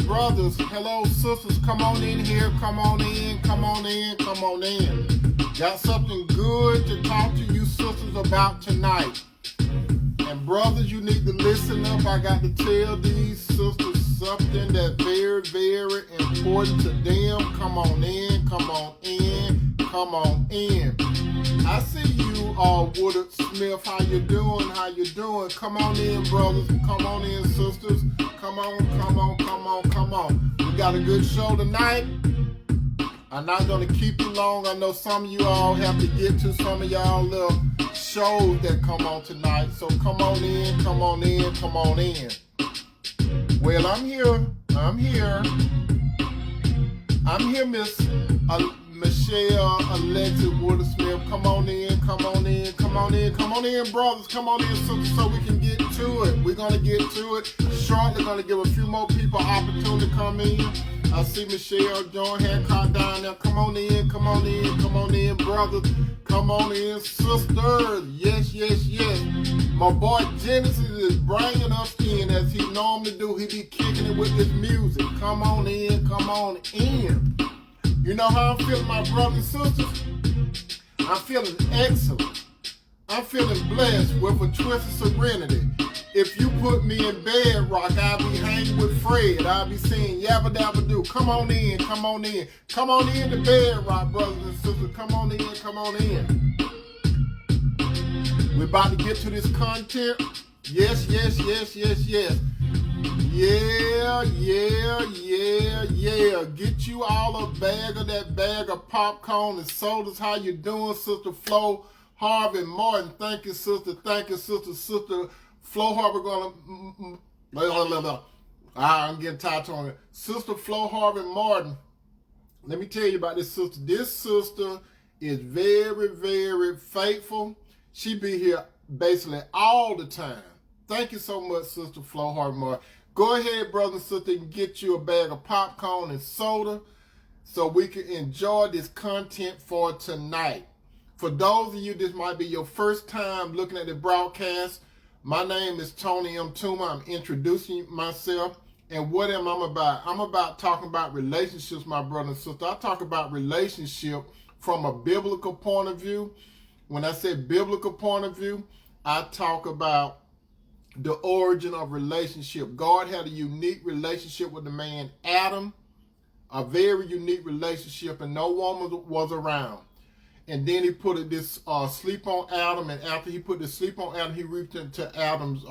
brothers, hello sisters, come on in here, come on in, come on in, come on in. Got something good to talk to you sisters about tonight. And brothers, you need to listen up. I got to tell these sisters something that's very, very important to them. Come on in, come on in, come on in. I see you, Woodard Smith. How you doing? How you doing? Come on in, brothers. Come on in, sisters. Come on, come on, come on, come on. We got a good show tonight. I'm not going to keep you long. I know some of you all have to get to some of y'all little shows that come on tonight. So come on in, come on in, come on in. Well, I'm here. I'm here, Miss Michelle Alexis Woodard Smith. Come on in, come on in, come on in, come on in, brothers. Come on in, sisters, so we can get to it. We're going to get to it shortly. Going to give a few more people opportunity to come in. I see Michelle John Hancock down there. Come on in, come on in, come on in, brothers. Come on in, sisters. Yes, yes, yes. My boy Genesis is bringing us in as he normally do. He be kicking it with his music. Come on in, come on in. You know how I'm feeling, my brothers and sisters? I'm feeling excellent. I'm feeling blessed with a twist of serenity. If you put me in bed rock, I'll be hanging with Fred. I'll be saying yabba dabba do. Come on in, come on in. Come on in to bed rock, brothers and sisters. Come on in, come on in. We're about to get to this content. Yes, yes, yes, yes, yes. Yeah, yeah, yeah, yeah. Get you all a bag of that bag of popcorn and sodas. How you doing, Sister Flo Harvey Martin? Thank you, sister. Thank you, sister. Sister Flo Harvey I'm getting tired talking. Sister Flo Harvey Martin. Let me tell you about this sister. This sister is very, very faithful. She be here basically all the time. Thank you so much, Sister Flo Harvey Martin. Go ahead, brother and sister, and get you a bag of popcorn and soda so we can enjoy this content for tonight. For those of you, this might be your first time looking at the broadcast. My name is Tony M. Toomer. I'm introducing myself. And what am I about? I'm about talking about relationships, my brother and sister. I talk about relationship from a biblical point of view. When I say biblical point of view, I talk about the origin of relationship. God had a unique relationship with the man Adam, a very unique relationship, and no woman was around. And then he put this sleep on Adam, and after he put the sleep on Adam, he reached into Adam's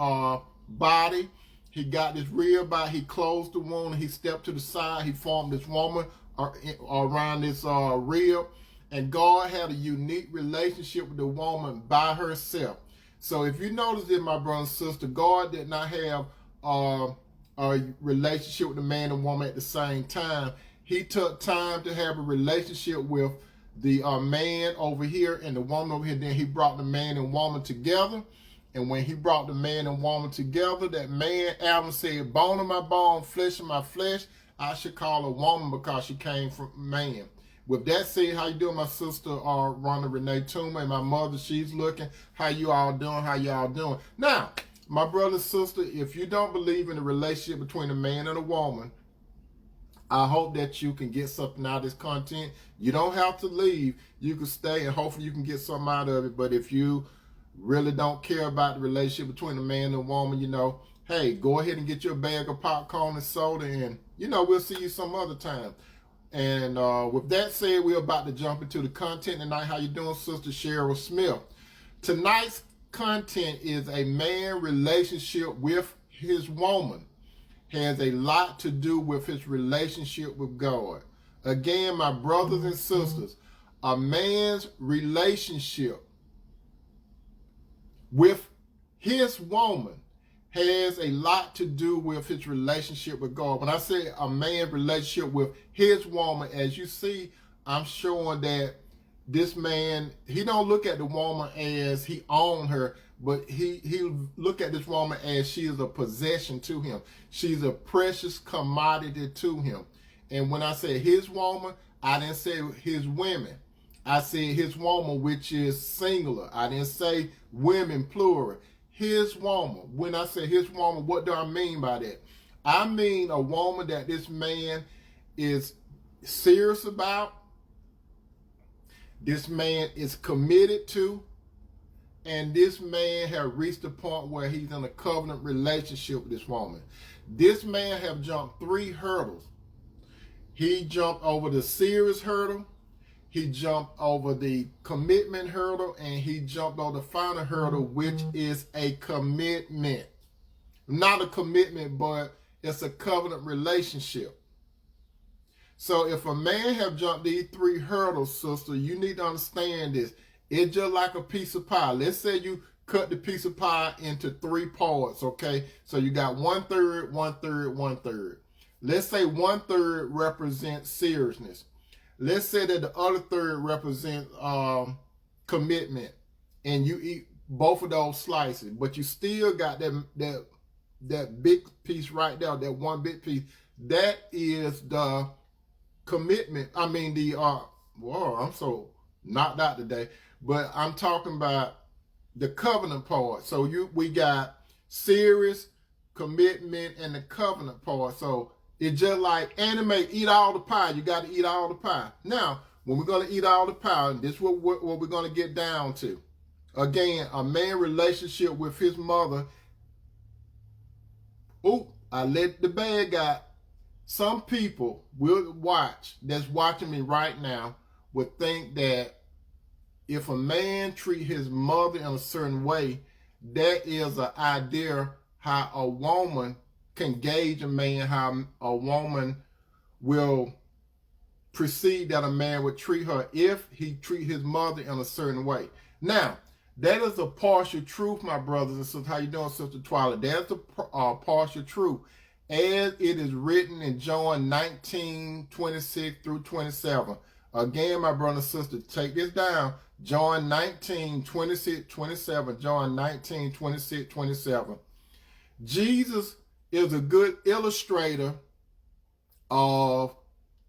body. He got this rib out, he closed the wound, he stepped to the side, he formed this woman around this rib. And God had a unique relationship with the woman by herself. So if you notice it, my brother and sister, God did not have a relationship with the man and woman at the same time. He took time to have a relationship with the man over here and the woman over here. Then he brought the man and woman together. And when he brought the man and woman together, that man, Adam, said, bone of my bone, flesh of my flesh, I should call her woman because she came from man. With that said, how you doing, my sister, Rhonda Renee Toomer, and my mother, she's looking. How you all doing? How y'all doing? Now, my brother and sister, if you don't believe in the relationship between a man and a woman, I hope that you can get something out of this content. You don't have to leave. You can stay, and hopefully you can get something out of it. But if you really don't care about the relationship between a man and a woman, you know, hey, go ahead and get your bag of popcorn and soda, and, you know, we'll see you some other time. And with that said, we're about to jump into the content tonight. How you doing, Sister Cheryl Smith? Tonight's content is a man relationship with his woman. Has a lot to do with his relationship with God. Again, my brothers and sisters, a man's relationship with his woman has a lot to do with his relationship with God. When I say a man's relationship with his woman, as you see, I'm showing that this man, he don't look at the woman as he owned her, but he look at this woman as she is a possession to him. She's a precious commodity to him. And when I say his woman, I didn't say his women. I said his woman, which is singular. I didn't say women, plural. His woman. When I say his woman, what do I mean by that? I mean a woman that this man is serious about, this man is committed to, and this man has reached the point where he's in a covenant relationship with this woman. This man have jumped 3 hurdles. He jumped over the serious hurdle, he jumped over the commitment hurdle, and he jumped over the final hurdle, which is a commitment. Not a commitment, but it's a covenant relationship. So if a man have jumped these 3 hurdles, sister, you need to understand this. It's just like a piece of pie. Let's say you cut the piece of pie into 3 parts, okay? So you got 1/3, 1/3, 1/3. Let's say 1/3 represents seriousness. Let's say that the other third represents commitment, and you eat both of those slices, but you still got that big piece right there, that one big piece. That is the commitment. I mean whoa, I'm so knocked out today, but I'm talking about the covenant part. So we got serious, commitment, and the covenant part. So it's just like anime, eat all the pie. You got to eat all the pie. Now, when we're going to eat all the pie, this is what we're going to get down to. Again, a man relationship with his mother. Oh, I let the bag out. Some people will watch, that's watching me right now, would think that if a man treat his mother in a certain way, that is an idea how a woman can gauge a man, how a woman will perceive that a man would treat her if he treat his mother in a certain way. Now, that is a partial truth, my brothers and sisters. How you doing, Sister Twilight? That's a partial truth, as it is written in John 19:26 through 27. Again, my brother and sister, take this down. John 19:26, 27. John 19:26, 27. Jesus is a good illustrator of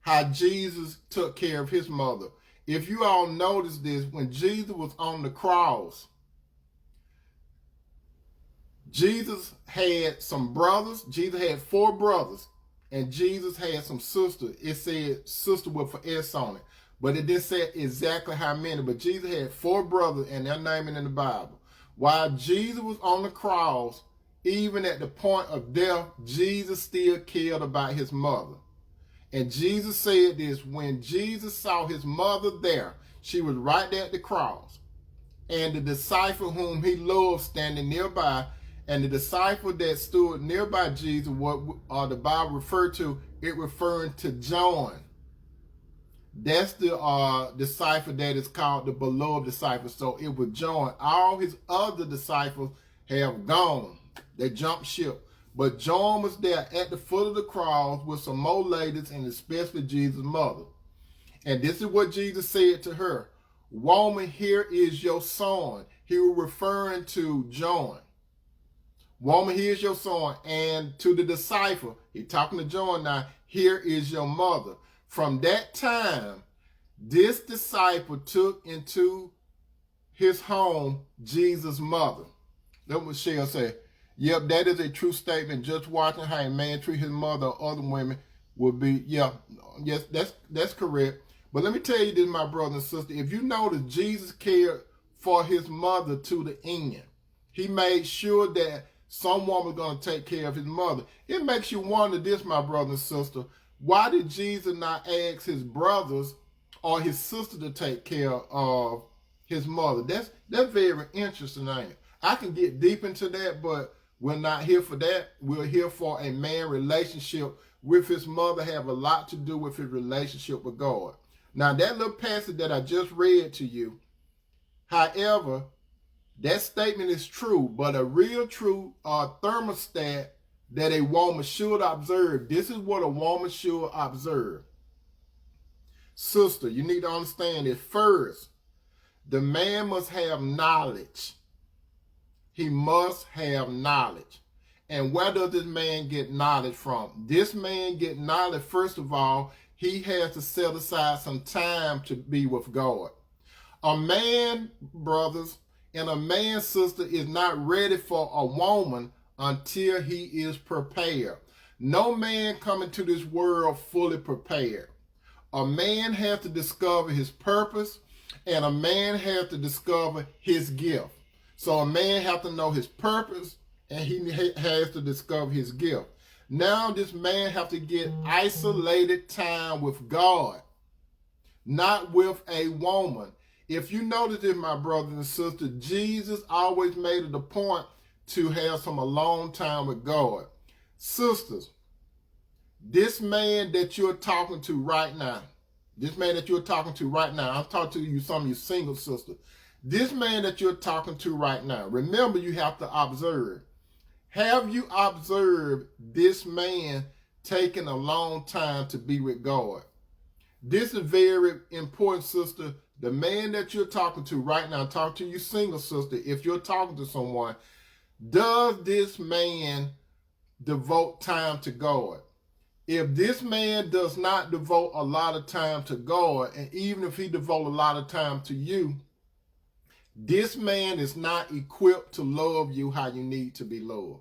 how Jesus took care of his mother. If you all notice this, when Jesus was on the cross, Jesus had some brothers. Jesus had 4 brothers, and Jesus had some sisters. It said sister with an S on it, but it didn't say exactly how many. But Jesus had 4 brothers, and they're named in the Bible. While Jesus was on the cross, even at the point of death, Jesus still cared about his mother. And Jesus said this, when Jesus saw his mother there, she was right there at the cross, and the disciple whom he loved standing nearby, and the disciple that stood nearby Jesus, what the Bible referred to, it referring to John. That's the disciple that is called the beloved disciple. So it was John. All his other disciples have gone. They jumped ship. But John was there at the foot of the cross with some more ladies, and especially Jesus' mother. And this is what Jesus said to her. Woman, here is your son. He was referring to John. Woman, here is your son. And to the disciple, he's talking to John now, here is your mother. From that time, this disciple took into his home Jesus' mother. That's what Shell said. Yep, that is a true statement. Just watching how a man treat his mother or other women would be, yes, that's correct. But let me tell you this, my brother and sister. If you notice, Jesus cared for his mother to the end. He made sure that someone was going to take care of his mother. It makes you wonder this, my brother and sister. Why did Jesus not ask his brothers or his sister to take care of his mother? That's very interesting, ain't it? I can get deep into that, but we're not here for that. We're here for a man relationship with his mother have a lot to do with his relationship with God. Now, that little passage that I just read to you, however, that statement is true, but a real true thermostat that a woman should observe. This is what a woman should observe. Sister, you need to understand that first, the man must have knowledge. He must have knowledge. And where does this man get knowledge from? This man get knowledge, first of all, he has to set aside some time to be with God. A man, brothers, and a man's sister is not ready for a woman until he is prepared. No man coming to this world fully prepared. A man has to discover his purpose, and a man has to discover his gift. So a man has to know his purpose, and he has to discover his gift. Now this man has to get isolated time with God, not with a woman. If you notice this, my brothers and sisters, Jesus always made it a point to have some alone time with God. Sisters, this man that you're talking to right now, I'm talking to you, some of you single sisters. This man that you're talking to right now, remember you have to observe. Have you observed this man taking a long time to be with God? This is very important, sister. The man that you're talking to right now, talk to you single sister, if you're talking to someone, does this man devote time to God? If this man does not devote a lot of time to God, and even if he devotes a lot of time to you, this man is not equipped to love you how you need to be loved.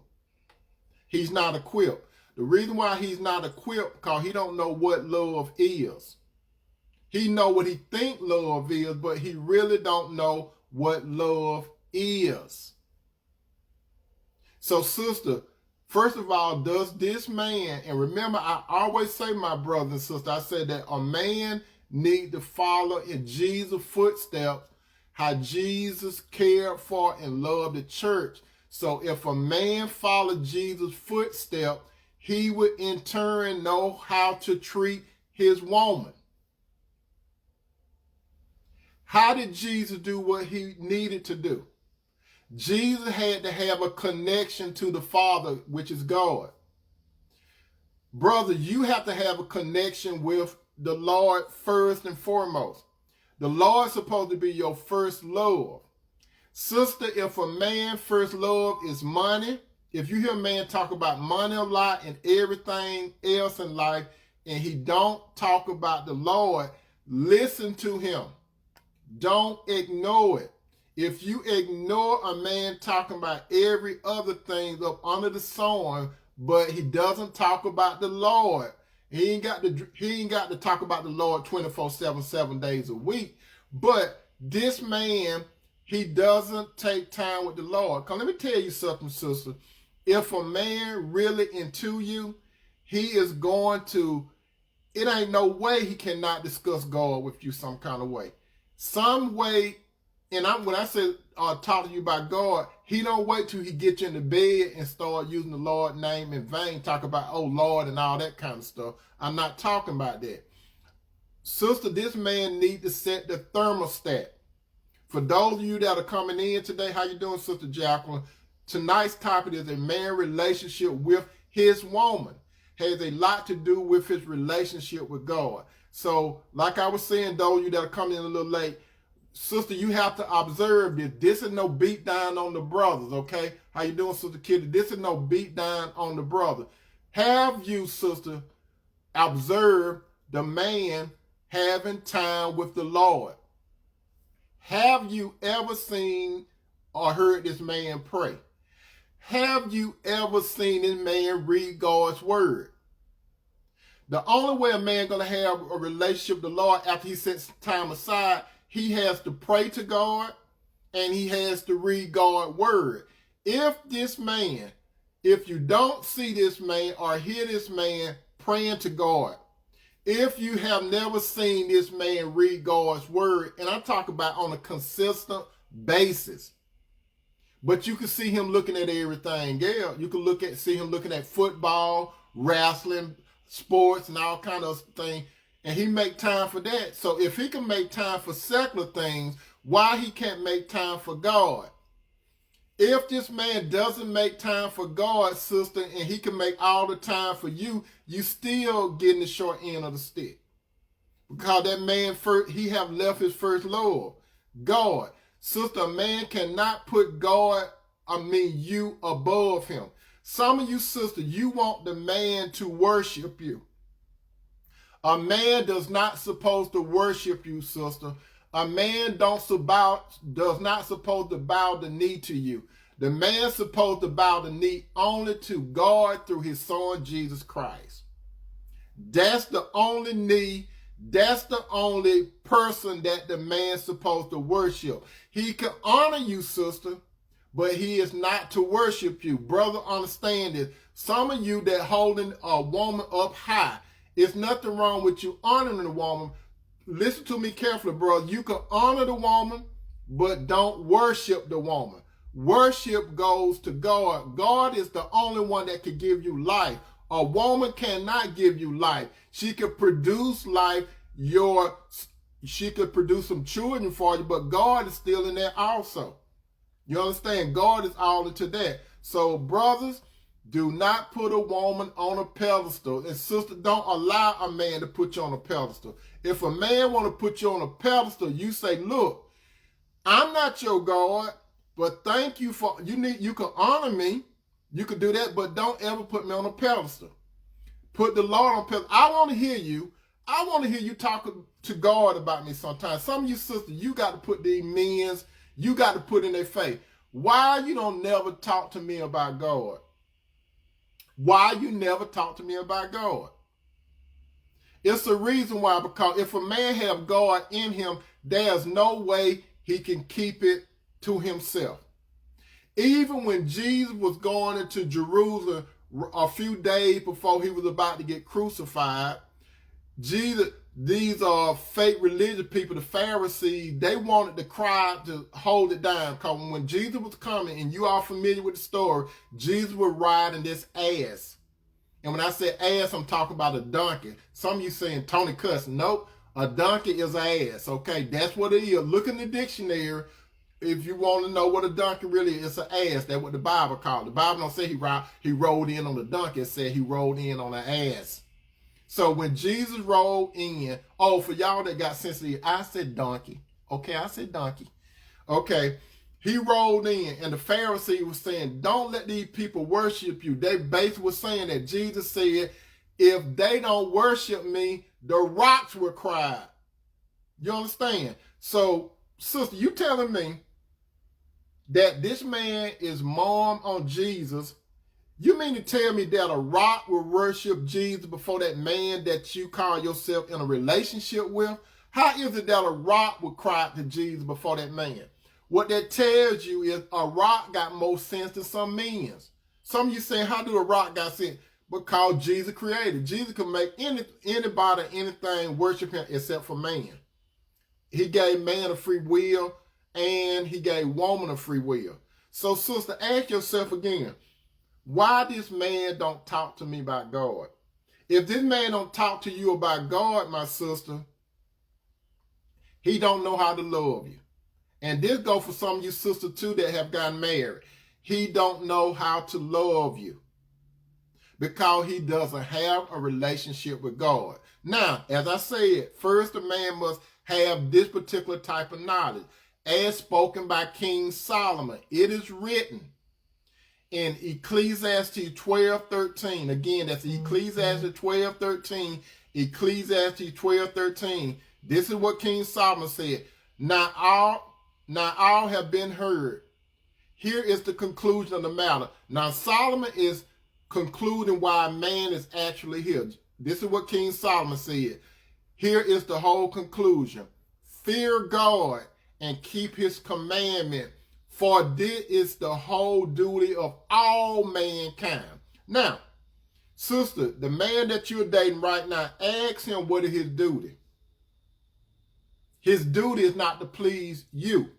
He's not equipped. The reason why he's not equipped, because he don't know what love is. He know what he think love is, but he really don't know what love is. So, sister, first of all, does this man, and remember, I always say, my brother and sister, I said that a man need to follow in Jesus' footsteps, how Jesus cared for and loved the church. So if a man followed Jesus' footsteps, he would in turn know how to treat his woman. How did Jesus do what he needed to do? Jesus had to have a connection to the Father, which is God. Brother, you have to have a connection with the Lord first and foremost. The Lord's supposed to be your first love. Sister, if a man's first love is money, if you hear a man talk about money a lot and everything else in life, and he don't talk about the Lord, listen to him. Don't ignore it. If you ignore a man talking about every other thing up under the sun, but he doesn't talk about the Lord, he ain't got to talk about the Lord 24/7, 7 days a week. But this man, he doesn't take time with the Lord. Because let me tell you something, sister. If a man really into you, he is going to, it ain't no way he cannot discuss God with you some kind of way. Some way, and when I say talk to you about God, he don't wait till he get you in the bed and start using the Lord's name in vain, talk about, oh Lord, and all that kind of stuff. I'm not talking about that. Sister, this man need to set the thermostat. For those of you that are coming in today, how you doing, Sister Jacqueline? Tonight's topic is a man relationship with his woman. Has a lot to do with his relationship with God. So, like I was saying, those of you that are coming in a little late, sister, you have to observe this. This is no beat down on the brothers, okay? How you doing, Sister Kitty? This is no beat down on the brother. Have you, sister, observed the man having time with the Lord? Have you ever seen or heard this man pray? Have you ever seen this man read God's word? The only way a man going to have a relationship with the Lord after he sets time aside, he has to pray to God and he has to read God's word. If you don't see this man or hear this man praying to God, if you have never seen this man read God's word, and I'm talking about on a consistent basis, but you can see him looking at everything. Yeah, you can see him looking at football, wrestling, sports, and all kind of things, and he make time for that. So if he can make time for secular things, why he can't make time for God? If this man doesn't make time for God, sister, and he can make all the time for you, you still getting the short end of the stick. Because that man, he have left his first love, God. Sister, a man cannot put you above him. Some of you, sister, you want the man to worship you. A man does not supposed to worship you, sister. A man does not supposed to bow the knee to you. The man's supposed to bow the knee only to God through his son, Jesus Christ. That's the only knee. That's the only person that the man's supposed to worship. He can honor you, sister, but he is not to worship you. Brother, understand this. Some of you that holding a woman up high, it's nothing wrong with you honoring the woman. Listen to me carefully, brother. You can honor the woman, but don't worship the woman. Worship goes to God. God is the only one that can give you life. A woman cannot give you life. She could produce life. She could produce some children for you, but God is still in there also. You understand? God is all into that. So, brothers, do not put a woman on a pedestal. And sister, don't allow a man to put you on a pedestal. If a man want to put you on a pedestal, you say, look, I'm not your God, but thank you for, you can honor me. You can do that, but don't ever put me on a pedestal. Put the Lord on a pedestal. I want to hear you. I want to hear you talk to God about me sometimes. Some of you sisters, you got to put these men's, you got to put in their face. Why you don't never talk to me about God? Why you never talk to me about God? It's the reason why, because if a man have God in him, there's no way he can keep it to himself. Even when Jesus was going into Jerusalem a few days before he was about to get crucified, Jesus, these are fake religious people, the Pharisees, they wanted the crowd to hold it down. Because when Jesus was coming, and you are familiar with the story, Jesus was riding this ass. And when I say ass, I'm talking about a donkey. Some of you saying Tony Cuss. Nope, a donkey is an ass. Okay, that's what it is. Look in the dictionary if you want to know what a donkey really is. It's an ass. That's what the Bible called it. The Bible don't say he rode in on the donkey. It said he rode in on an ass. So when Jesus rode in, oh, for y'all that got sensitive, I said donkey. Okay, I said donkey. Okay, he rode in, and the Pharisee was saying, don't let these people worship you. They basically were saying that Jesus said, if they don't worship me, the rocks will cry out. You understand? So, sister, you telling me that this man is mom on Jesus? You mean to tell me that a rock will worship Jesus before that man that you call yourself in a relationship with? How is it that a rock will cry out to Jesus before that man? What that tells you is a rock got more sense than some men's. Some of you saying, how do a rock got sense? Because Jesus created. Jesus can make anybody, anything worship him except for man. He gave man a free will, and he gave woman a free will. So, sister, ask yourself again, why this man don't talk to me about God? If this man don't talk to you about God, my sister, he don't know how to love you. And this goes for some of you sisters too that have gotten married. He don't know how to love you because he doesn't have a relationship with God. Now, as I said, first a man must have this particular type of knowledge. As spoken by King Solomon, it is written in Ecclesiastes 12:13. Again, that's Ecclesiastes 12:13. Ecclesiastes 12:13. This is what King Solomon said. Now all have been heard. Here is the conclusion of the matter. Now Solomon is concluding why man is actually here. This is what King Solomon said. Here is the whole conclusion. Fear God and keep his commandment, for this is the whole duty of all mankind. Now, sister, the man that you're dating right now, ask him what is his duty. His duty is not to please you.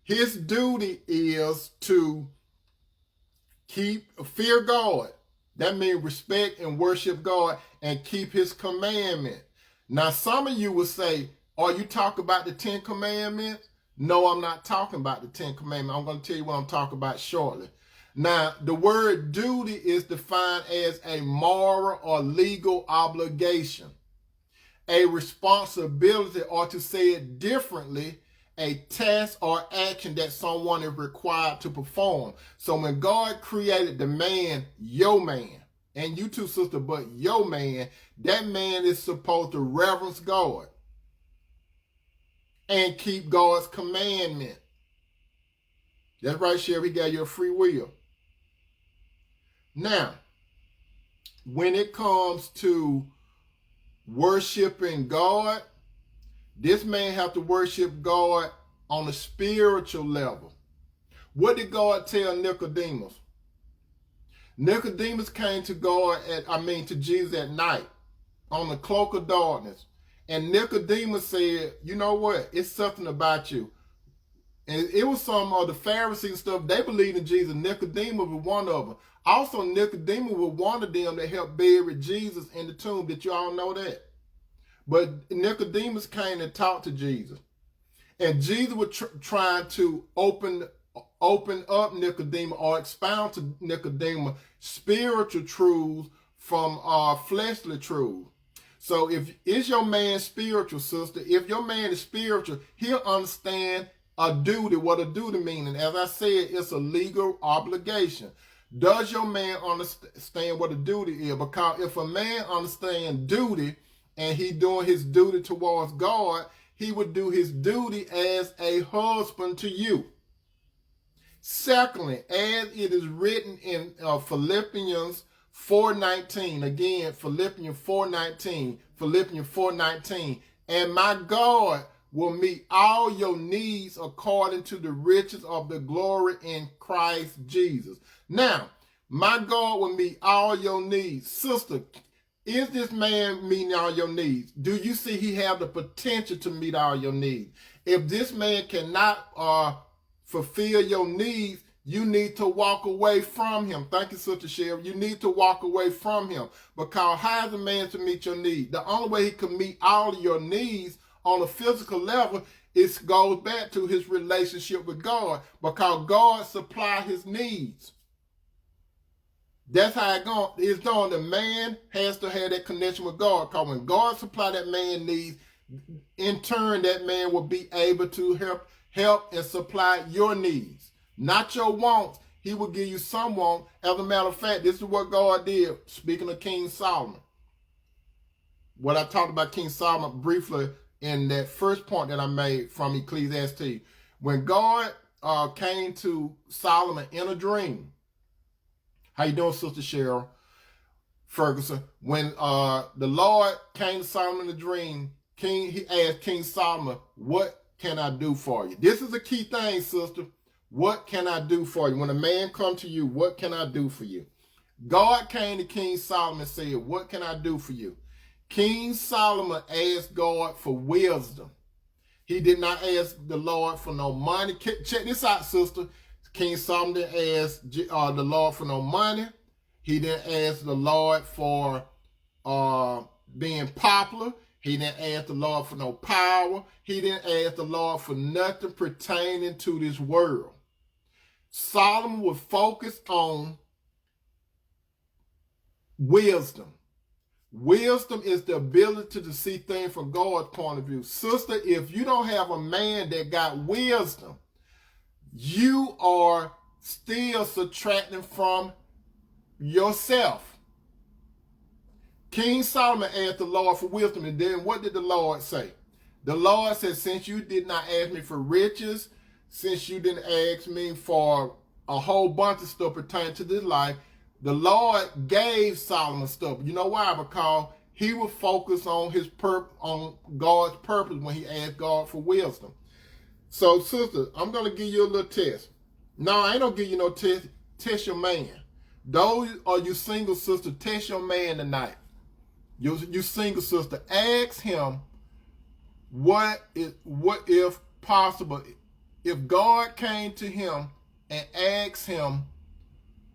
His duty is to fear God. That means respect and worship God and keep his commandment. Now, some of you will say, are you talking about the 10 Commandments? No, I'm not talking about the 10 Commandments. I'm going to tell you what I'm talking about shortly. Now, the word duty is defined as a moral or legal obligation, a responsibility, or to say it differently, a task or action that someone is required to perform. So when God created the man, your man, and you too, sister, but your man, that man is supposed to reverence God and keep God's commandment. That's right, Sheriff. He gave you a free will. Now, when it comes to worshiping God, this man have to worship God on a spiritual level. What did God tell Nicodemus? Nicodemus came to to Jesus at night on the cloak of darkness. And Nicodemus said, you know what? It's something about you. And it was some of the Pharisees and stuff. They believed in Jesus. Nicodemus was one of them. Also, Nicodemus was one of them that helped bury Jesus in the tomb. Did you all know that? But Nicodemus came and talked to Jesus. And Jesus was trying to open up Nicodemus or expound to Nicodemus spiritual truths from fleshly truths. So if is your man spiritual, sister, if your man is spiritual, he'll understand a duty, what a duty means. And as I said, it's a legal obligation. Does your man understand what a duty is? Because if a man understands duty and he doing his duty towards God, he would do his duty as a husband to you. Secondly, as it is written in Philippians 4:19, again, Philippians 4:19, and my God will meet all your needs according to the riches of the glory in Christ Jesus. Now, my God will meet all your needs. Sister, is this man meeting all your needs? Do you see he have the potential to meet all your needs? If this man cannot fulfill your needs, you need to walk away from him. Thank you, Sister Sheriff. You need to walk away from him. Because how is a man to meet your needs? The only way he can meet all of your needs on a physical level, it goes back to his relationship with God, because God supplies his needs. That's how it's done. The man has to have that connection with God, because when God supplies that man's needs, in turn, that man will be able to help and supply your needs, not your wants. He will give you some want. As a matter of fact, this is what God did. Speaking of King Solomon, what I talked about King Solomon briefly in that first point that I made from Ecclesiastes. When God came to Solomon in a dream. How you doing, Sister Cheryl Ferguson? When the Lord came to Solomon in a dream, he asked King Solomon, what can I do for you? This is a key thing, sister. What can I do for you? When a man comes to you, what can I do for you? God came to King Solomon and said, what can I do for you? King Solomon asked God for wisdom. He did not ask the Lord for no money. Check this out, sister. King Solomon didn't ask the Lord for no money. He didn't ask the Lord for being popular. He didn't ask the Lord for no power. He didn't ask the Lord for nothing pertaining to this world. Solomon was focused on wisdom. Wisdom is the ability to see things from God's point of view. Sister, if you don't have a man that got wisdom, you are still subtracting from yourself. King Solomon asked the Lord for wisdom, and then what did the Lord say? The Lord said, since you did not ask me for riches, since you didn't ask me for a whole bunch of stuff pertaining to this life, the Lord gave Solomon stuff. You know why? Because he was focused on on God's purpose when he asked God for wisdom. So, sister, I'm going to give you a little test. No, I ain't going to give you no test. Test your man. Those are you single, sister, test your man tonight. You single, sister, ask him what if possible, if God came to him and asked him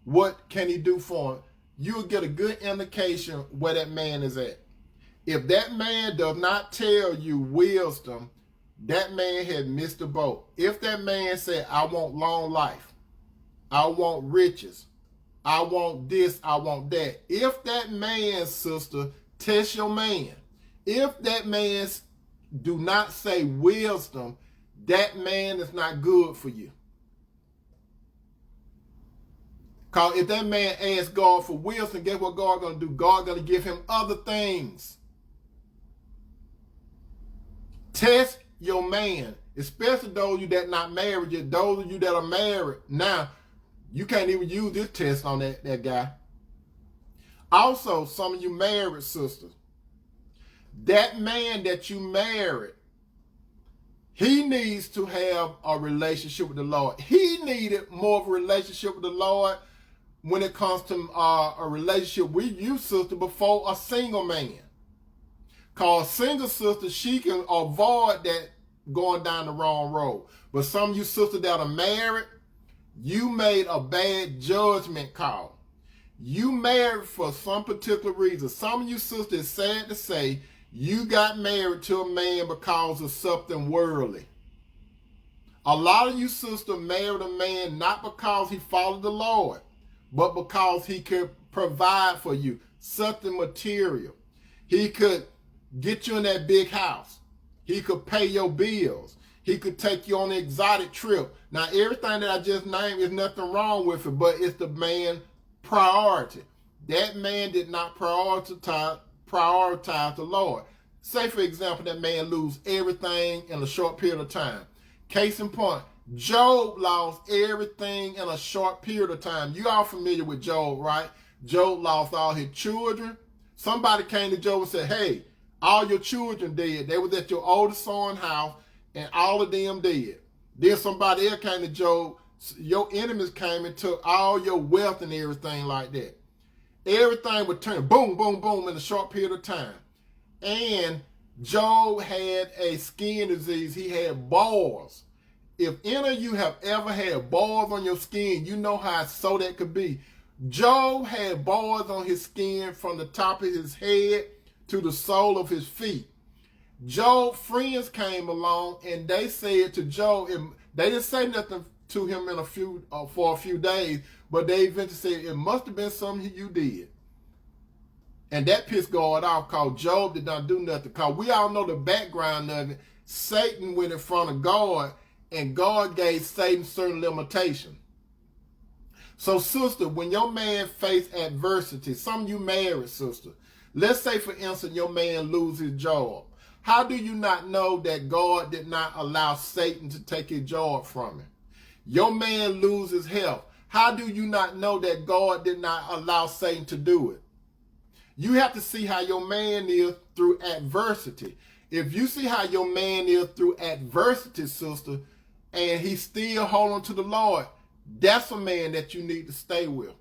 what can he do for him, you'll get a good indication where that man is at. If that man does not tell you wisdom, that man had missed the boat. If that man said, I want long life, I want riches, I want this, I want that. If that man, sister, test your man. If that man do not say wisdom, that man is not good for you. Because if that man asks God for wisdom, guess what God going to do? God going to give him other things. Test your man. especially those of you that not married yet, those of you that are married now, you can't even use this test on that guy. Also, some of you married sisters, that man that you married, he needs to have a relationship with the Lord. He needed more of a relationship with the Lord when it comes to a relationship with you, sister, before a single man. Because a single sister, she can avoid that going down the wrong road. But some of you sisters that are married, you made a bad judgment call. You married for some particular reason. Some of you sisters, it's sad to say, you got married to a man because of something worldly. A lot of you sisters married a man not because he followed the Lord, but because he could provide for you something material. He could get you in that big house. He could pay your bills. He could take you on an exotic trip. Now, everything that I just named, is nothing wrong with it, but it's the man's priority. That man did not prioritize the Lord. Say, for example, that man lose everything in a short period of time. Case in point, Job lost everything in a short period of time. You all familiar with Job, right? Job lost all his children. Somebody came to Job and said, hey, all your children dead. They was at your oldest son's house, and all of them dead. Then somebody else came to Job. Your enemies came and took all your wealth and everything like that. Everything would turn boom, boom, boom in a short period of time. And Job had a skin disease. He had boils. If any of you have ever had boils on your skin, you know how sore that could be. Job had boils on his skin from the top of his head to the sole of his feet. Job's friends came along and they said to Job, they didn't say nothing to him for a few days, but they eventually said, it must have been something you did. And that pissed God off, because Job did not do nothing. Because we all know the background of it. Satan went in front of God, and God gave Satan certain limitations. So, sister, when your man face adversity, some of you married, sister, let's say, for instance, your man loses his job. How do you not know that God did not allow Satan to take his job from him? Your man loses health. How do you not know that God did not allow Satan to do it? You have to see how your man is through adversity. If you see how your man is through adversity, sister, and he's still holding to the Lord, that's a man that you need to stay with.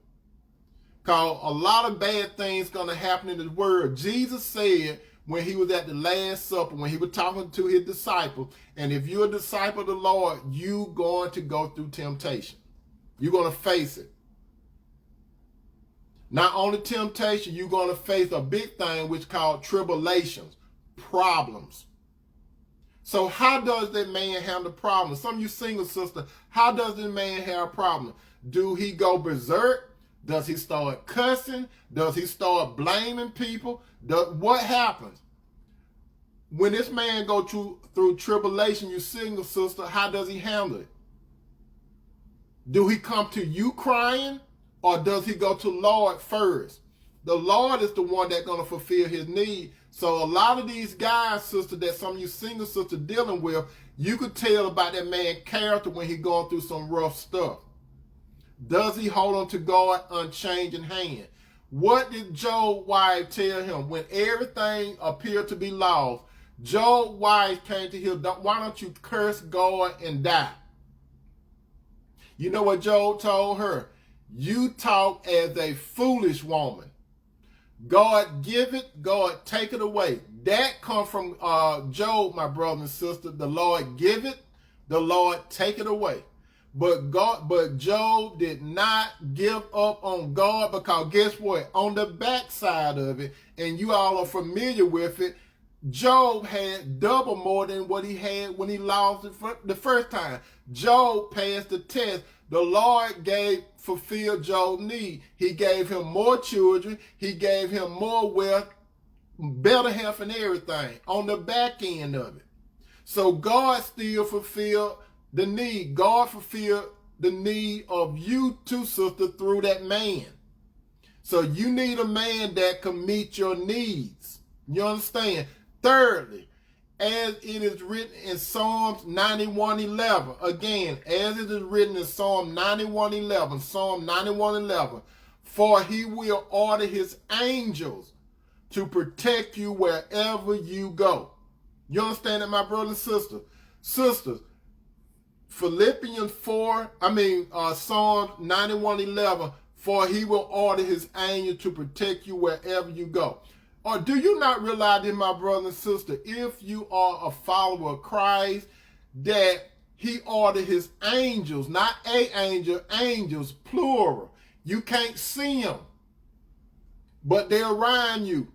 Because a lot of bad things going to happen in this world. Jesus said when he was at the Last Supper, when he was talking to his disciples, and if you're a disciple of the Lord, you're going to go through temptation. You're going to face it. Not only temptation, you're going to face a big thing which is called tribulations, problems. So how does that man handle problems? Some of you single sister, how does this man have a problem? Do he go berserk? Does he start cussing? Does he start blaming people? What happens? When this man go through tribulation, you single sister, how does he handle it? Do he come to you crying? Or does he go to Lord first? The Lord is the one that's going to fulfill his need. So a lot of these guys, sister, that some of you single sisters dealing with, you could tell about that man's character when he's going through some rough stuff. Does he hold on to God unchanging hand? What did Job's wife tell him? When everything appeared to be lost, Job's wife came to him, why don't you curse God and die? You know what Job told her? You talk as a foolish woman. God give it, God take it away. That comes from Job, my brother and sister. The Lord give it, the Lord take it away. But Job did not give up on God, because guess what? On the backside of it, and you all are familiar with it, Job had double more than what he had when he lost the first time. Job passed the test. The Lord fulfilled Job's need. He gave him more children. He gave him more wealth, better health and everything on the back end of it. So God still fulfilled the need. God fulfilled the need of you too, sister, through that man. So you need a man that can meet your needs. You understand? Thirdly, as it is written in Psalms 91:11. Again, as it is written in Psalm 91:11, Psalm 91:11. For he will order his angels to protect you wherever you go. You understand that, my brother and sister? Sisters, Philippians 4, Psalm 91:11, for he will order his angel to protect you wherever you go. Or do you not realize that, my brother and sister, if you are a follower of Christ, that he ordered his angels, not a angel, angels, plural. You can't see them, but they're around you.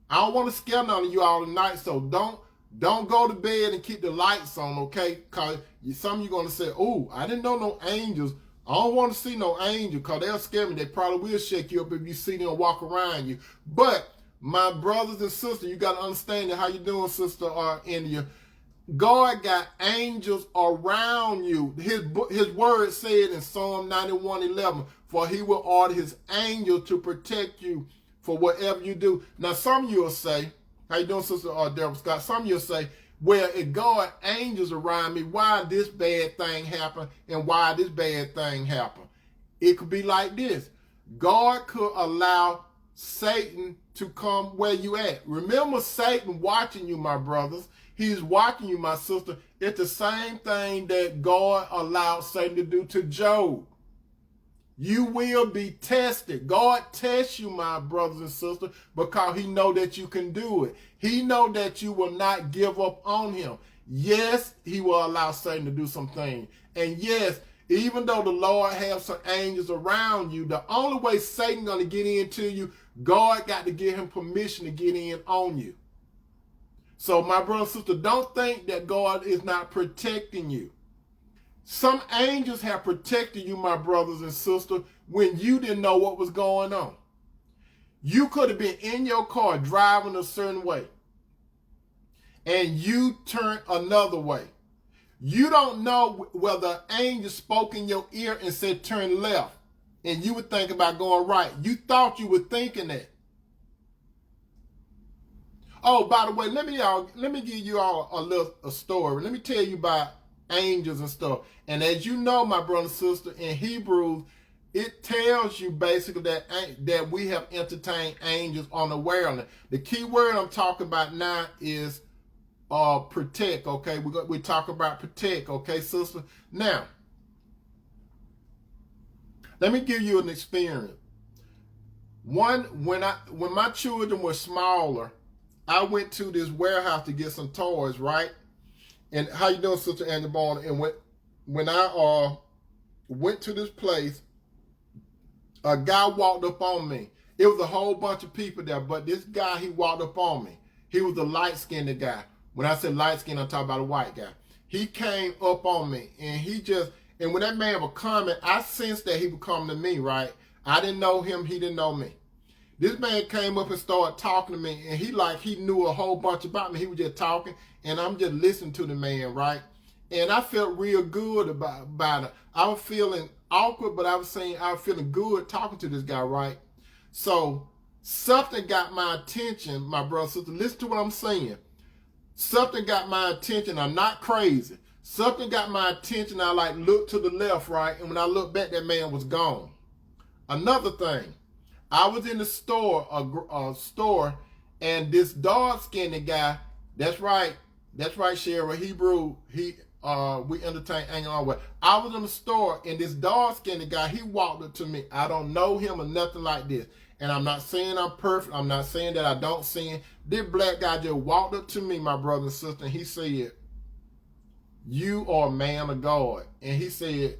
I don't want to scare none of you all tonight, so don't go to bed and keep the lights on, okay? Because some of you going to say, oh, I didn't know no angels. I don't want to see no angel because they'll scare me. They probably will shake you up if you see them walk around you. But my brothers and sisters, you got to understand that. How you doing, Sister India? God got angels around you. His word said in Psalm 91:11, for he will order his angel to protect you for whatever you do. Now, some of you will say, how you doing, Sister Deborah Scott? Some of you will say, well, if God angels around me, why this bad thing happen and why this bad thing happen? It could be like this. God could allow Satan to come where you at. Remember Satan watching you, my brothers. He's watching you, my sister. It's the same thing that God allowed Satan to do to Job. You will be tested. God tests you, my brothers and sisters, because he know that you can do it. He know that you will not give up on him. Yes, he will allow Satan to do some things. And yes, even though the Lord has some angels around you, the only way Satan going to get into you, God got to give him permission to get in on you. So my brother and sister, don't think that God is not protecting you. Some angels have protected you, my brothers and sisters, when you didn't know what was going on. You could have been in your car driving a certain way, and you turned another way. You don't know whether an angel spoke in your ear and said turn left, and you would think about going right. You thought you were thinking that. Oh, by the way, let me give you all a story. Let me tell you about angels and stuff. And as you know, my brother and sister, in Hebrews, it tells you basically that we have entertained angels unawarely. The key word I'm talking about now is protect, okay? We talk about protect, okay, sister? Now, let me give you an experience. When my children were smaller, I went to this warehouse to get some toys, right? And how you doing, Sister Angie Bonner? And when I went to this place, a guy walked up on me. It was a whole bunch of people there, but this guy, he walked up on me. He was a light-skinned guy. When I said light-skinned, I'm talking about a white guy. He came up on me, and when that man would comment, I sensed that he would come to me, right? I didn't know him, he didn't know me. This man came up and started talking to me, and he knew a whole bunch about me. He was just talking, and I'm just listening to the man, right? And I felt real good about it. I was feeling awkward, but I was feeling good talking to this guy, right? So something got my attention, my brother, sister. Listen to what I'm saying. Something got my attention. I'm not crazy. Something got my attention. I looked to the left, right? And when I looked back, that man was gone. Another thing. I was in the store, a store, and this dark-skinned guy, that's right, Shara, Hebrew, we entertain angel all the way. I was in the store, and this dark-skinned guy, he walked up to me. I don't know him or nothing like this. And I'm not saying I'm perfect. I'm not saying that I don't sin. This black guy just walked up to me, my brother and sister, and he said, you are a man of God. And he said,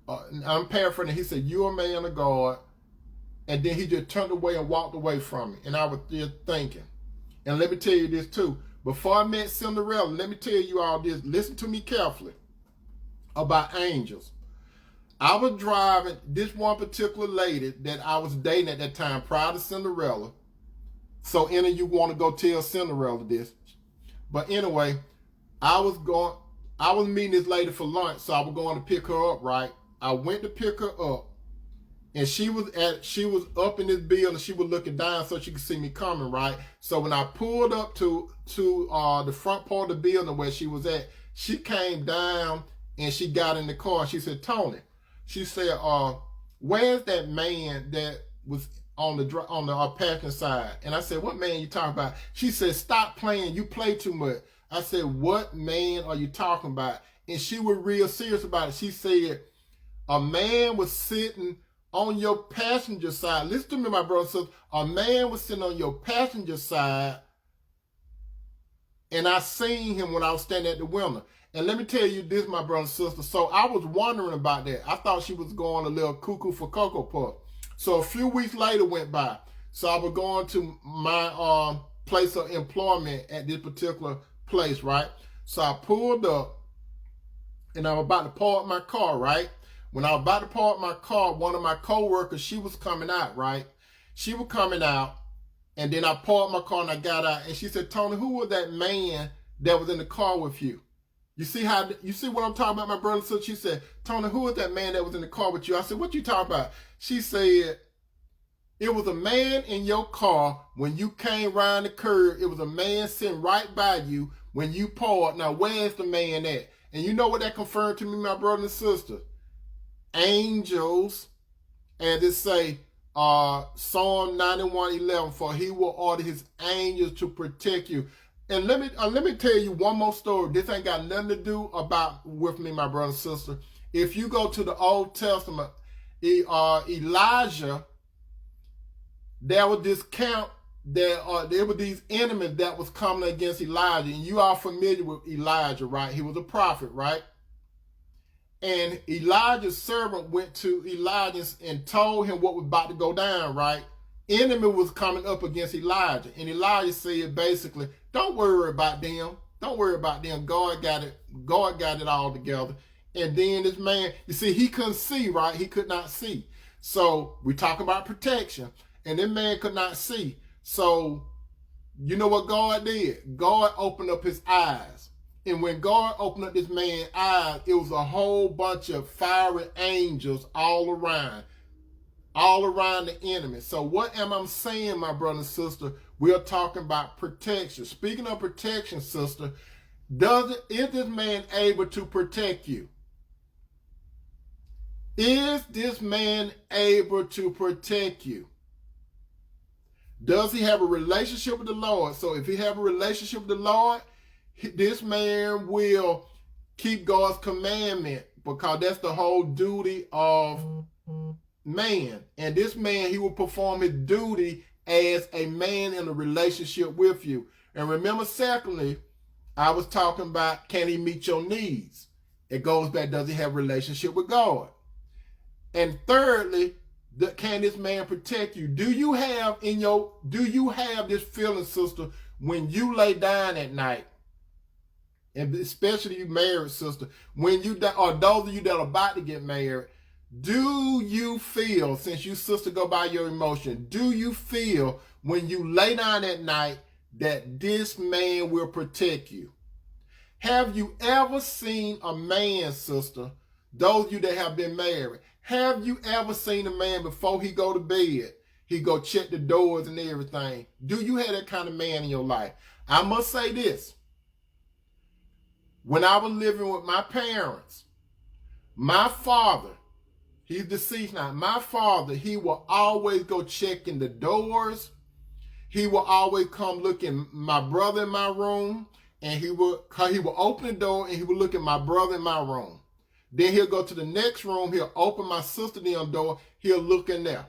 I'm paraphrasing, he said, you're a man of God. And then he just turned away and walked away from me. And I was just thinking. And let me tell you this too. Before I met Cinderella, let me tell you all this. Listen to me carefully about angels. I was driving this one particular lady that I was dating at that time prior to Cinderella. So any of you want to go tell Cinderella this. But anyway, I was meeting this lady for lunch. So I was going to pick her up, right? I went to pick her up. And she was up in this building. She was looking down so she could see me coming, right? So when I pulled up to the front part of the building where she was at, she came down and she got in the car. She said, Tony, she said, where's that man that was on the passenger side? And I said, what man you talking about? She said, stop playing. You play too much. I said, what man are you talking about? And she was real serious about it. She said, a man was sitting on your passenger side. Listen to me, my brother and sister. A man was sitting on your passenger side, and I seen him when I was standing at the window. And let me tell you this, my brother and sister. So I was wondering about that. I thought she was going a little cuckoo for Cocoa Puff. So a few weeks later went by. So I was going to my place of employment at this particular place, right? So I pulled up, and I was about to park my car, right? When I was about to park my car, one of my coworkers, she was coming out, right? She was coming out, and then I parked my car and I got out, and she said, Tony, who was that man that was in the car with you? You see what I'm talking about, my brother? So she said, Tony, who was that man that was in the car with you? I said, what you talking about? She said, it was a man in your car when you came around the curve. It was a man sitting right by you when you parked. Now, where's the man at? And you know what that confirmed to me, my brother and sister? Angels, and it say Psalm 91:11, for he will order his angels to protect you. And let me tell you one more story. This ain't got nothing to do with me, my brother and sister. If you go to the Old Testament, Elijah, there was this camp, there were these enemies that was coming against Elijah. And you are familiar with Elijah, right? He was a prophet, right? And Elijah's servant went to Elijah and told him what was about to go down, right? Enemy was coming up against Elijah. And Elijah said basically, don't worry about them. Don't worry about them. God got it. God got it all together. And then this man, you see, he couldn't see, right? He could not see. So we talk about protection. And this man could not see. So you know what God did? God opened up his eyes. And when God opened up this man's eyes, it was a whole bunch of fiery angels all around the enemy. So what am I saying, my brother and sister? We are talking about protection. Speaking of protection, sister, is this man able to protect you? Is this man able to protect you? Does he have a relationship with the Lord? So if he have a relationship with the Lord, this man will keep God's commandment, because that's the whole duty of man. And this man, he will perform his duty as a man in a relationship with you. And remember, secondly, I was talking about, can he meet your needs? It goes back, does he have a relationship with God? And thirdly, can this man protect you? Do you have this feeling, sister, when you lay down at night? And especially you married, sister, when you, or those of you that are about to get married, do you feel, since you, sister, go by your emotion, do you feel when you lay down at night that this man will protect you? Have you ever seen a man, sister, those of you that have been married, have you ever seen a man before he go to bed, he go check the doors and everything? Do you have that kind of man in your life? I must say this. When I was living with my parents, my father, he's deceased now. My father, he will always go checking the doors. He will always come look in my brother in my room, and he will open the door and he will look at my brother in my room. Then he'll go to the next room. He'll open my sister down door. He'll look in there,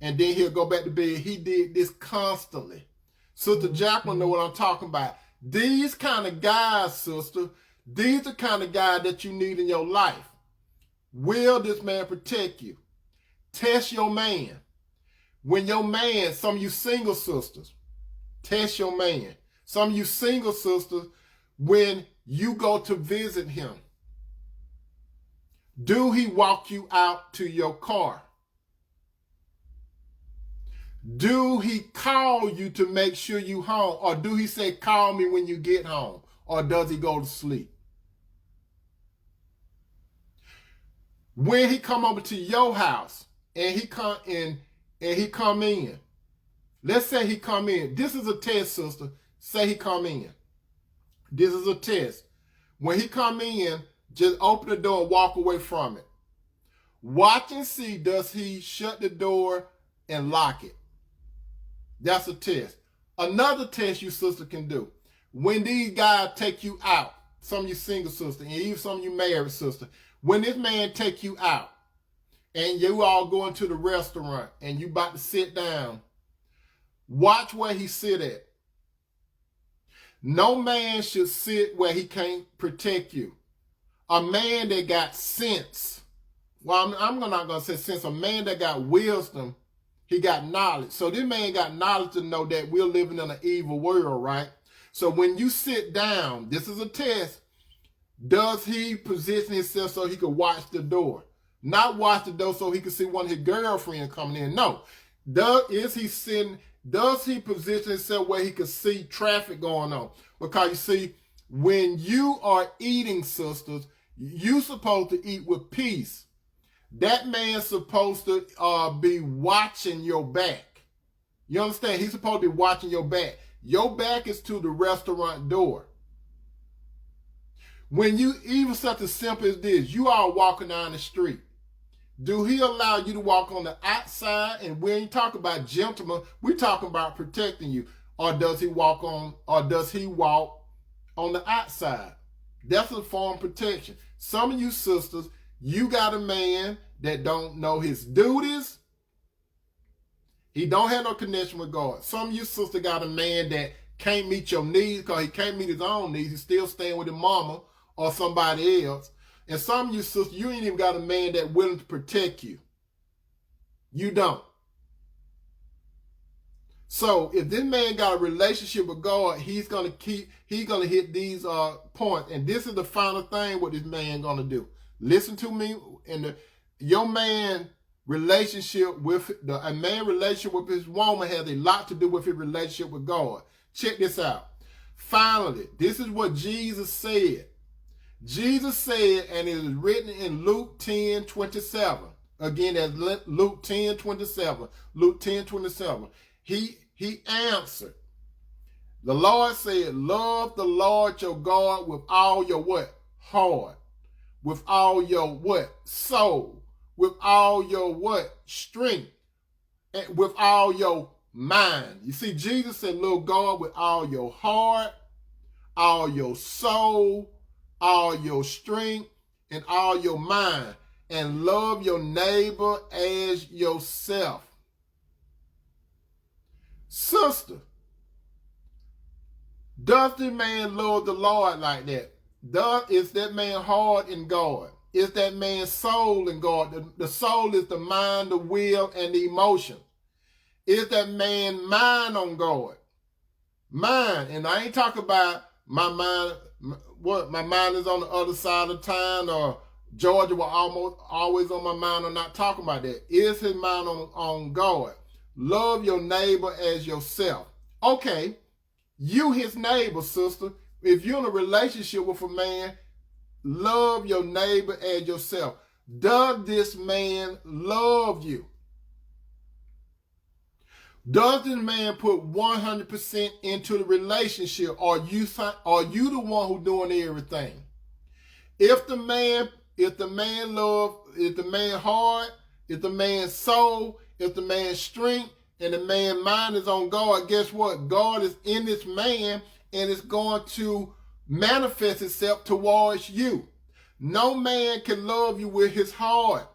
and then he'll go back to bed. He did this constantly. Sister Jacqueline know what I'm talking about. These kind of guys, sister, these are the kind of guys that you need in your life. Will this man protect you? Test your man. When your man, some of you single sisters, test your man. Some of you single sisters, when you go to visit him, do he walk you out to your car? Do he call you to make sure you home? Or do he say, call me when you get home? Or does he go to sleep? When he come over to your house and he come in, let's say he come in. This is a test, sister. Say he come in. This is a test. When he come in, just open the door and walk away from it. Watch and see, does he shut the door and lock it? That's a test. Another test you sister can do. When these guys take you out, some of you single sister, and even some of you married sister, when this man take you out, and you all going to the restaurant, and you about to sit down, watch where he sit at. No man should sit where he can't protect you. A man that got sense, well, I'm not going to say sense, a man that got wisdom, he got knowledge. So this man got knowledge to know that we're living in an evil world, right? So when you sit down, this is a test. Does he position himself so he could watch the door? Not watch the door so he could see one of his girlfriends coming in. No. Does he position himself where he could see traffic going on? Because you see, when you are eating, sisters, you supposed to eat with peace. That man's supposed to be watching your back. You understand? He's supposed to be watching your back. Your back is to the restaurant door. When you, even such as simple as this, you are walking down the street. Do he allow you to walk on the outside? And when you talk about gentlemen, we're talking about protecting you. Or does he walk on the outside? That's a form of protection. Some of you sisters, you got a man that don't know his duties. He don't have no connection with God. Some of you sisters got a man that can't meet your needs because he can't meet his own needs. He's still staying with his mama or somebody else. And some of you sisters, you ain't even got a man that willing to protect you. You don't. So if this man got a relationship with God, he's gonna hit these points. And this is the final thing what this man gonna do. Listen to me. Your man relationship with a man relationship with his woman has a lot to do with his relationship with God. Check this out. Finally, this is what Jesus said. Jesus said, and it is written in Luke 10:27. Again, that's Luke 10:27. Luke 10:27. He answered. The Lord said, love the Lord your God with all your what? Heart. With all your what? Soul. With all your what? Strength. And with all your mind. You see, Jesus said, love God with all your heart, all your soul, all your strength, and all your mind. And love your neighbor as yourself. Sister, does the man love the Lord like that? Is that man heart in God? Is that man's soul in God? The soul is the mind, the will, and the emotion. Is that man mind on God? Mind. And I ain't talking about my mind, my mind is on the other side of town, or Georgia was always on my mind. I'm not talking about that. Is his mind on God? Love your neighbor as yourself. Okay, you his neighbor, sister. If you're in a relationship with a man, love your neighbor as yourself. Does this man love you? Does this man put 100% into the relationship? Or you the one who doing everything? If the man love, if the man heart, if the man's soul, if the man's strength, and the man's mind is on God, guess what? God is in this man, and it's going to manifest itself towards you. No man can love you with his heart.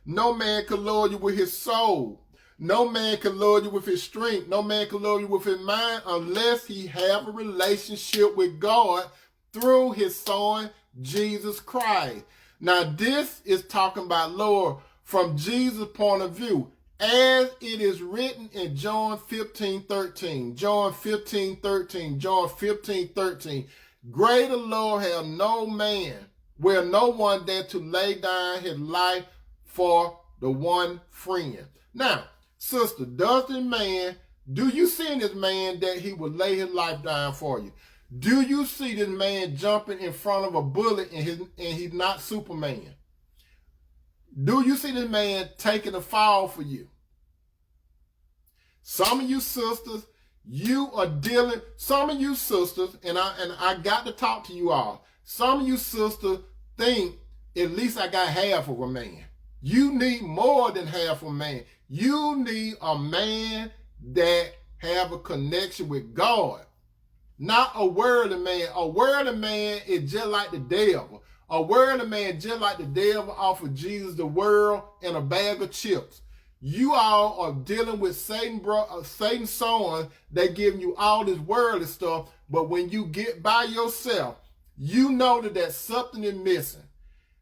No man can love you with his soul. No man can love you with his strength. No man can love you with his mind unless he have a relationship with God through his son, Jesus Christ. Now, this is talking about, Lord, from Jesus' point of view, as it is written in John 15:13. John 15:13. John 15:13. Greater love have no man, where no one dare to lay down his life for the one friend. Now, sister, do you see in this man that he would lay his life down for you? Do you see this man jumping in front of a bullet and he's not Superman? Do you see this man taking a fall for you? Some of you sisters, you are dealing, some of you sisters, and I got to talk to you all. Some of you sisters think, at least I got half of a man. You need more than half a man. You need a man that have a connection with God. Not a worldly man. A worldly man is just like the devil. A worldly man just like the devil offered Jesus the world and a bag of chips. You all are dealing with Satan's son. They giving you all this worldly stuff, but when you get by yourself, you know that something is missing.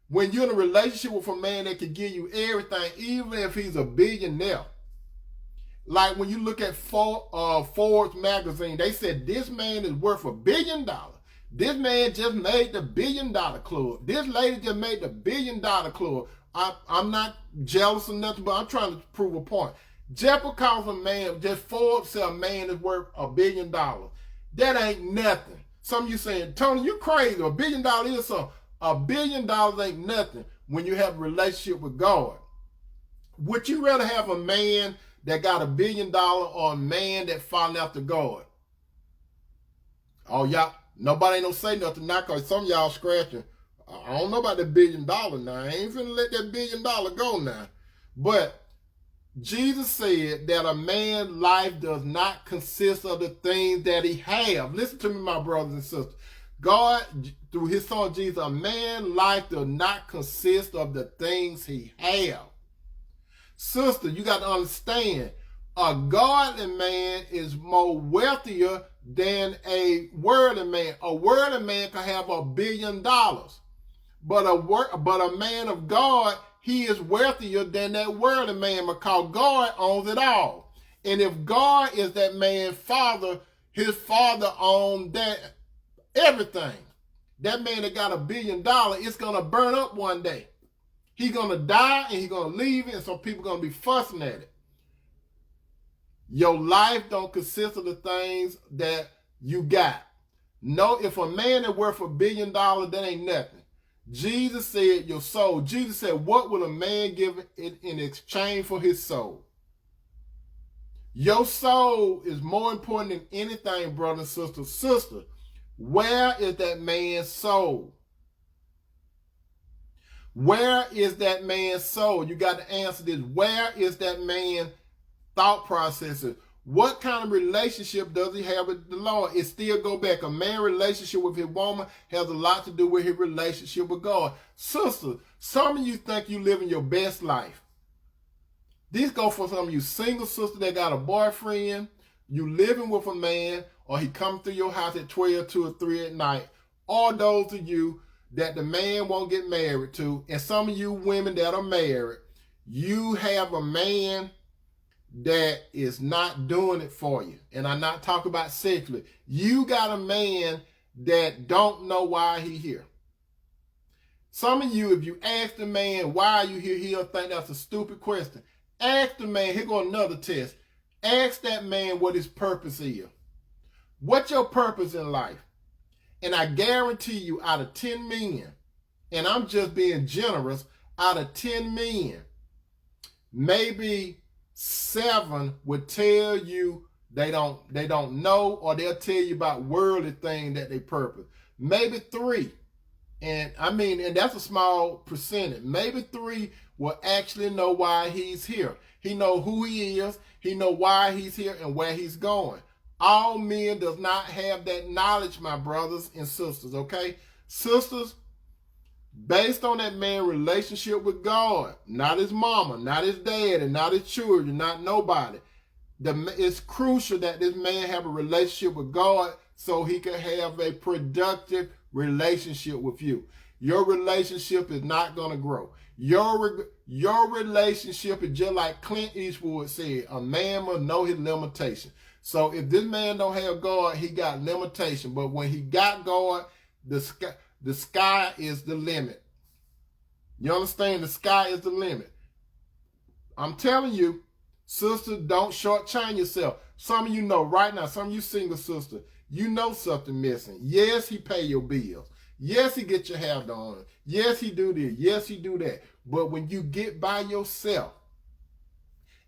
When you're in a relationship with a man that can give you everything, even if he's a billionaire. Like when you look at Forbes magazine, they said this man is worth $1 billion. This man just made the $1 billion club. This lady just made the $1 billion club. I'm not jealous or nothing, but I'm trying to prove a point. Just because a man, just Forbes said a man is worth $1 billion. That ain't nothing. Some of you saying, Tony, you crazy. $1 billion is something. $1 billion ain't nothing when you have a relationship with God. Would you rather have a man that got $1 billion or a man that falling after God? Oh, y'all, nobody ain't gonna say nothing now because some of y'all scratching. I don't know about that $1 billion now. I ain't finna let that $1 billion go now. But Jesus said that a man's life does not consist of the things that he have. Listen to me, my brothers and sisters. God, through his son Jesus, a man's life does not consist of the things he have. Sister, you got to understand, a godly man is more wealthier than a worldly man. A worldly man can have $1 billion. But a man of God, he is wealthier than that worldly man because God owns it all. And if God is that man's father, his father owns that everything. That man that got $1 billion, it's going to burn up one day. He's going to die and he's going to leave it, and some people are going to be fussing at it. Your life don't consist of the things that you got. No, if a man is worth $1 billion, that ain't nothing. Jesus said your soul. Jesus said, what will a man give in exchange for his soul? Your soul is more important than anything, brother and sister. Sister, where is that man's soul? Where is that man's soul? You got to answer this. Where is that man's thought processes? What kind of relationship does he have with the Lord? It still go back. A man's relationship with his woman has a lot to do with his relationship with God. Sister, some of you think you living your best life. This go for some of you single sisters that got a boyfriend, you living with a man, or he come through your house at 12, 2 or 3 at night. All those of you that the man won't get married to, and some of you women that are married, you have a man that is not doing it for you. And I'm not talking about sexually. You got a man that don't know why he here. Some of you, if you ask the man, why are you here, he'll think that's a stupid question. Ask the man, here go another test. Ask that man what his purpose is. What's your purpose in life? And I guarantee you, out of 10 men, and I'm just being generous, out of 10 men, maybe 7 would tell you they don't know, or they'll tell you about worldly things that they purpose. Maybe 3, and that's a small percentage. Maybe 3 will actually know why he's here. He know who he is, he know why he's here and where he's going. All men does not have that knowledge, my brothers and sisters, okay? Sisters, based on that man's relationship with God, not his mama, not his dad, and not his children, not nobody. It's crucial that this man have a relationship with God so he can have a productive relationship with you. Your relationship is not going to grow. Your relationship is just like Clint Eastwood said, a man must know his limitations. So if this man don't have God, he got limitation. But when he got God, the sky is the limit. You understand? The sky is the limit. I'm telling you, sisters, don't shortchange yourself. Some of you know right now, some of you single sisters, you know something missing. Yes, he pay your bills. Yes, he get your hair done. Yes, he do this. Yes, he do that. But when you get by yourself,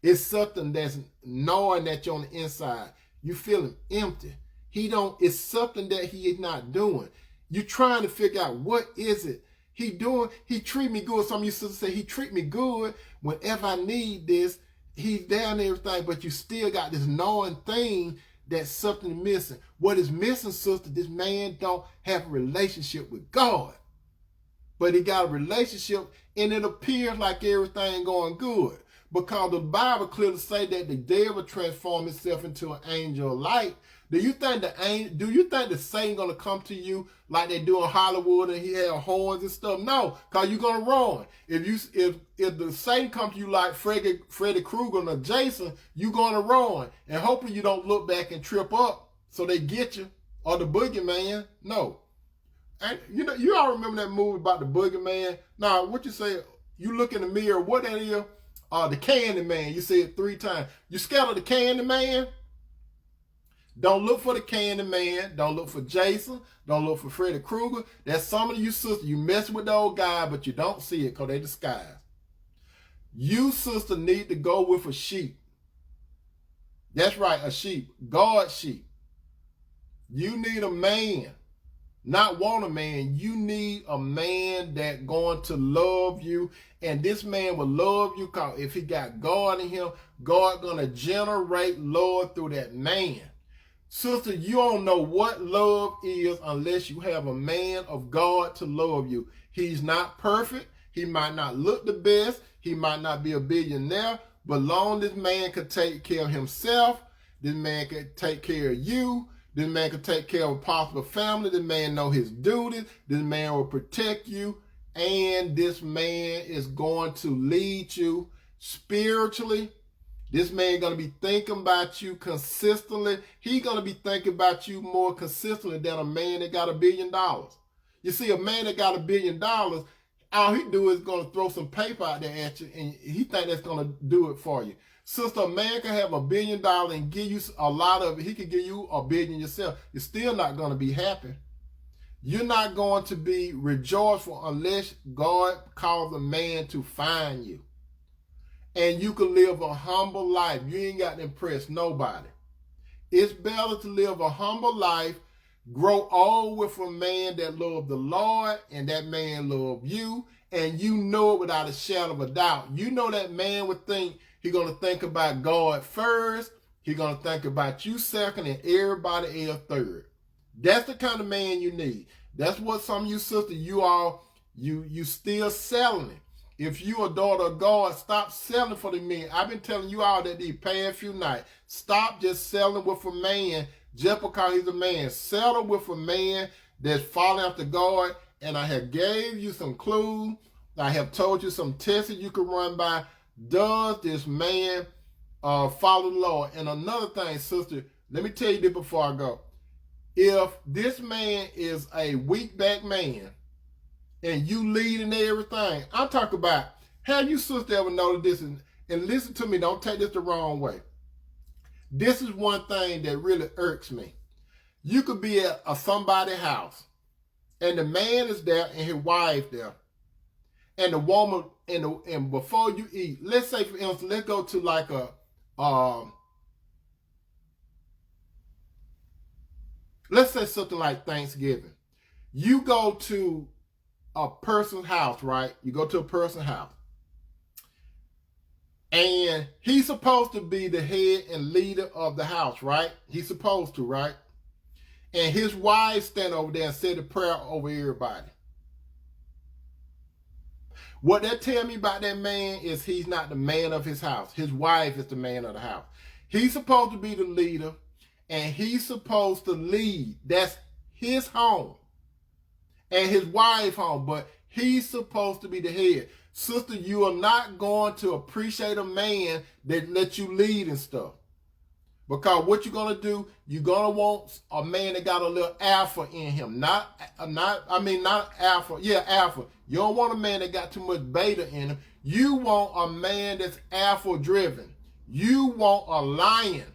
it's something that's knowing that you're on the inside. You feeling empty. It's something that he is not doing. You're trying to figure out what is it he doing. He treat me good. Some of you sisters say he treat me good whenever I need this. He's there and everything, but you still got this knowing thing that something missing. What is missing, sister, this man don't have a relationship with God. But he got a relationship, and it appears like everything going good. Because the Bible clearly say that the devil transformed himself into an angel of light. Do you think the Satan gonna come to you like they do in Hollywood and he have horns and stuff? No, because you're gonna run. If the Satan come to you like Freddy Krueger or Jason, you're gonna run. And hopefully you don't look back and trip up so they get you. Or the boogeyman. No. And you all remember that movie about the boogeyman? Now, what you say, you look in the mirror, what that is? The Candy Man. You say it 3 times. You scared of the Candy Man? Don't look for the Candy Man. Don't look for Jason. Don't look for Freddy Krueger. That's some of you sisters. You mess with the old guy, but you don't see it because they disguise. You sister need to go with a sheep. That's right, a sheep. God's sheep. You need a man. Not want a man. You need a man that going to love you. And this man will love you because if he got God in him, God going to generate love through that man. Sister, you don't know what love is unless you have a man of God to love you. He's not perfect. He might not look the best. He might not be a billionaire. But long this man could take care of himself, this man could take care of you. This man can take care of a possible family. This man know his duties. This man will protect you. And this man is going to lead you spiritually. This man going to be thinking about you consistently. He's going to be thinking about you more consistently than a man that got $1 billion. You see, a man that got $1 billion, all he do is going to throw some paper out there at you, and he think that's going to do it for you. Sister, a man can have $1 billion and give you a lot of it. He can give you $1 billion yourself. You're still not going to be happy. You're not going to be rejoiceful unless God calls a man to find you. And you can live a humble life. You ain't got to impress nobody. It's better to live a humble life, grow old with a man that loves the Lord, and that man loves you, and you know it without a shadow of a doubt. You know that man would think he's going to think about God first, he's going to think about you second, and everybody else third. That's the kind of man you need. That's what some of you sisters, you still selling it. If you a daughter of God, stop selling for the men. I've been telling you all that these past few nights. Stop just selling with a man just because he's a man. Settle with a man that's following after God. And I have gave you some clues. I have told you some tests you can run by. Does this man follow the Lord? And another thing, sister, let me tell you this before I go. If this man is a weak back man, and you leading everything, I'm talking about, have you sister ever noticed this? And listen to me, don't take this the wrong way. This is one thing that really irks me. You could be at somebody's house, and the man is there and his wife there. And the woman, and before you eat, let's say for instance, let's go to like let's say something like Thanksgiving. You go to a person's house, right? You go to a person's house. And he's supposed to be the head and leader of the house, right? He's supposed to, right? And his wife stand over there and say the prayer over everybody. What that tell me about that man is he's not the man of his house. His wife is the man of the house. He's supposed to be the leader, and he's supposed to lead. That's his home. And his wife home, but he's supposed to be the head. Sister, you are not going to appreciate a man that lets you lead and stuff. Because what you're going to do, you're going to want a man that got a little alpha in him. Not alpha. Yeah, alpha. You don't want a man that got too much beta in him. You want a man that's alpha driven. You want a lion.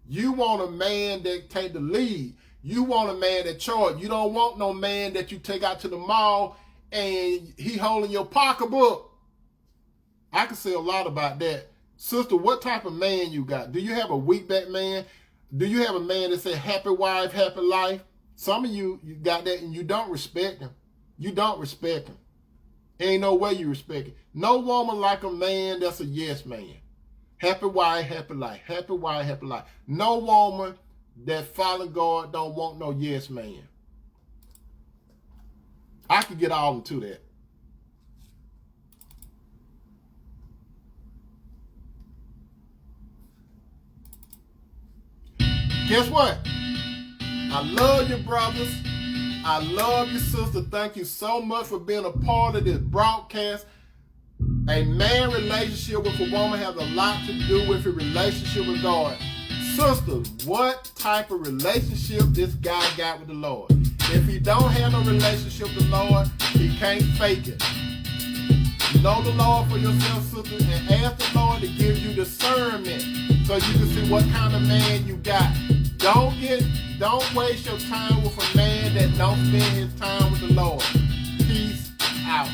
You want a man that take the lead. You want a man that charge. You don't want no man that you take out to the mall and he holding your pocketbook. I can say a lot about that. Sister, what type of man you got? Do you have a weak back man? Do you have a man that say happy wife, happy life? Some of you got that and you don't respect him. You don't respect him. Ain't no way you respect him. No woman like a man that's a yes man. Happy wife, happy life. Happy wife, happy life. No woman that follow God don't want no yes man. I could get all into that. Guess what? I love you, brothers. I love you, sister. Thank you so much for being a part of this broadcast. A man relationship with a woman has a lot to do with a relationship with God. Sisters, what type of relationship this guy got with the Lord? If he don't have no relationship with the Lord, he can't fake it. Know the Lord for yourself, sister, and ask the Lord to give you discernment so you can see what kind of man you got. Don't waste your time with a man that don't spend his time with the Lord. Peace out.